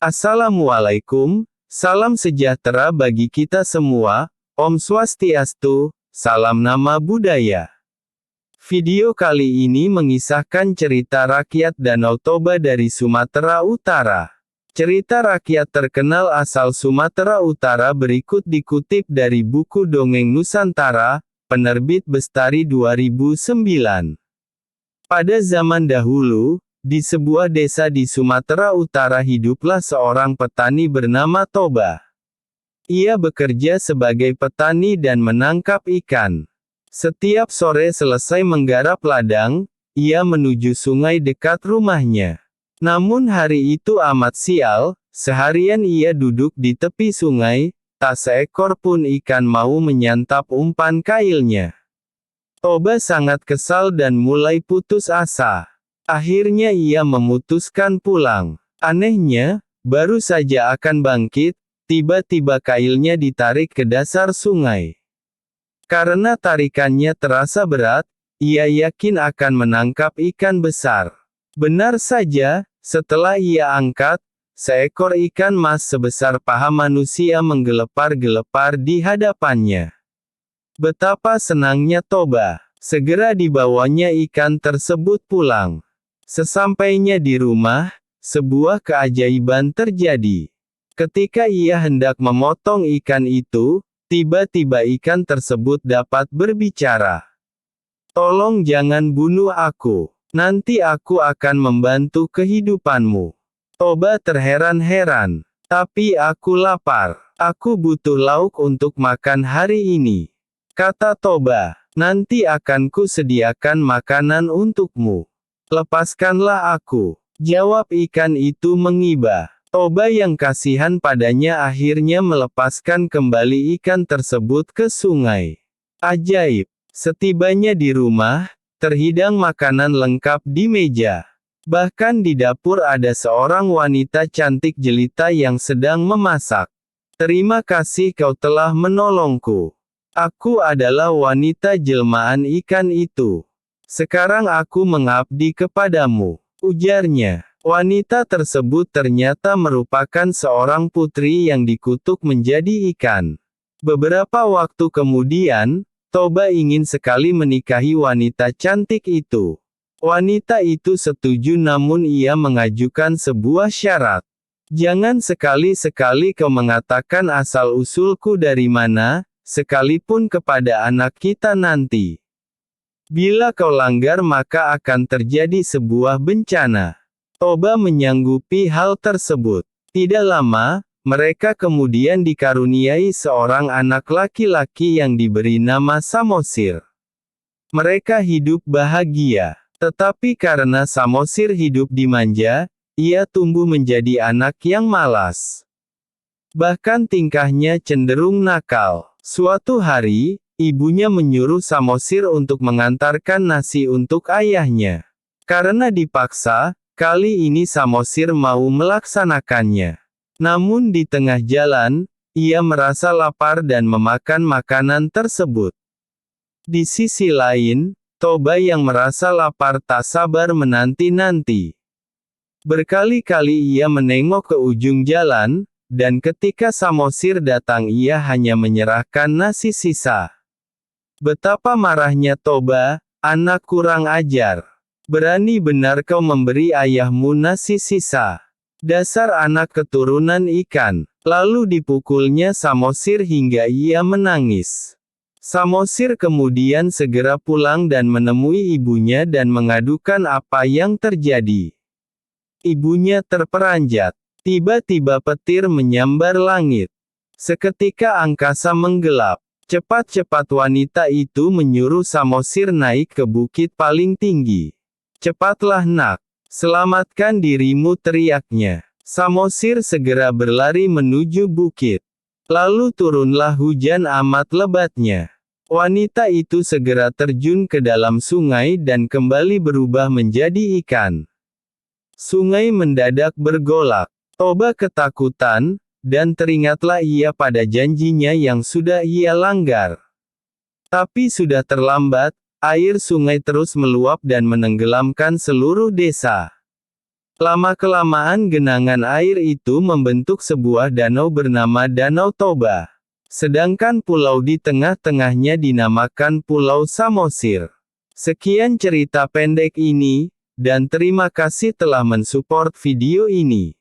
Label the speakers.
Speaker 1: Assalamualaikum, salam sejahtera bagi kita semua, Om Swastiastu, salam nama budaya. Video kali ini mengisahkan cerita rakyat Danau Toba dari Sumatera Utara. Cerita rakyat terkenal asal Sumatera Utara berikut dikutip dari buku Dongeng Nusantara, penerbit Bestari 2009. Pada zaman dahulu, di sebuah desa di Sumatera Utara hiduplah seorang petani bernama Toba. Ia bekerja sebagai petani dan menangkap ikan. Setiap sore selesai menggarap ladang, ia menuju sungai dekat rumahnya. Namun hari itu amat sial, seharian ia duduk di tepi sungai, tak seekor pun ikan mau menyantap umpan kailnya. Toba sangat kesal dan mulai putus asa. Akhirnya ia memutuskan pulang. Anehnya, baru saja akan bangkit, tiba-tiba kailnya ditarik ke dasar sungai. Karena tarikannya terasa berat, ia yakin akan menangkap ikan besar. Benar saja, setelah ia angkat, seekor ikan mas sebesar paha manusia menggelepar-gelepar di hadapannya. Betapa senangnya Toba. Segera dibawanya ikan tersebut pulang. Sesampainya di rumah, sebuah keajaiban terjadi. Ketika ia hendak memotong ikan itu, tiba-tiba ikan tersebut dapat berbicara. "Tolong jangan bunuh aku. Nanti aku akan membantu kehidupanmu." Toba terheran-heran. "Tapi aku lapar. Aku butuh lauk untuk makan hari ini," kata Toba. "Nanti akan kusediakan makanan untukmu. Lepaskanlah aku," jawab ikan itu mengibah. Toba yang kasihan padanya akhirnya melepaskan kembali ikan tersebut ke sungai. Ajaib! Setibanya di rumah, terhidang makanan lengkap di meja. Bahkan di dapur ada seorang wanita cantik jelita yang sedang memasak. "Terima kasih kau telah menolongku. Aku adalah wanita jelmaan ikan itu. Sekarang aku mengabdi kepadamu," ujarnya. Wanita tersebut ternyata merupakan seorang putri yang dikutuk menjadi ikan. Beberapa waktu kemudian, Toba ingin sekali menikahi wanita cantik itu. Wanita itu setuju namun ia mengajukan sebuah syarat. "Jangan sekali-sekali kau mengatakan asal-usulku dari mana, sekalipun kepada anak kita nanti. Bila kau langgar maka akan terjadi sebuah bencana." Toba menyanggupi hal tersebut. Tidak lama, mereka kemudian dikaruniai seorang anak laki-laki yang diberi nama Samosir. Mereka hidup bahagia. Tetapi karena Samosir hidup dimanja, ia tumbuh menjadi anak yang malas. Bahkan tingkahnya cenderung nakal. Suatu hari, ibunya menyuruh Samosir untuk mengantarkan nasi untuk ayahnya. Karena dipaksa, kali ini Samosir mau melaksanakannya. Namun di tengah jalan, ia merasa lapar dan memakan makanan tersebut. Di sisi lain, Toba yang merasa lapar tak sabar menanti-nanti. Berkali-kali ia menengok ke ujung jalan, dan ketika Samosir datang ia hanya menyerahkan nasi sisa. Betapa marahnya Toba, "Anak kurang ajar. Berani benar kau memberi ayahmu nasi sisa. Dasar anak keturunan ikan." Lalu dipukulnya Samosir hingga ia menangis. Samosir kemudian segera pulang dan menemui ibunya dan mengadukan apa yang terjadi. Ibunya terperanjat. Tiba-tiba petir menyambar langit. Seketika angkasa menggelap. Cepat-cepat wanita itu menyuruh Samosir naik ke bukit paling tinggi. "Cepatlah nak, selamatkan dirimu," teriaknya. Samosir segera berlari menuju bukit. Lalu turunlah hujan amat lebatnya. Wanita itu segera terjun ke dalam sungai dan kembali berubah menjadi ikan. Sungai mendadak bergolak. Toba ketakutan, dan teringatlah ia pada janjinya yang sudah ia langgar. Tapi sudah terlambat. Air sungai terus meluap dan menenggelamkan seluruh desa. Lama-kelamaan genangan air itu membentuk sebuah danau bernama Danau Toba. Sedangkan pulau di tengah-tengahnya dinamakan Pulau Samosir. Sekian cerita pendek ini, dan terima kasih telah mensupport video ini.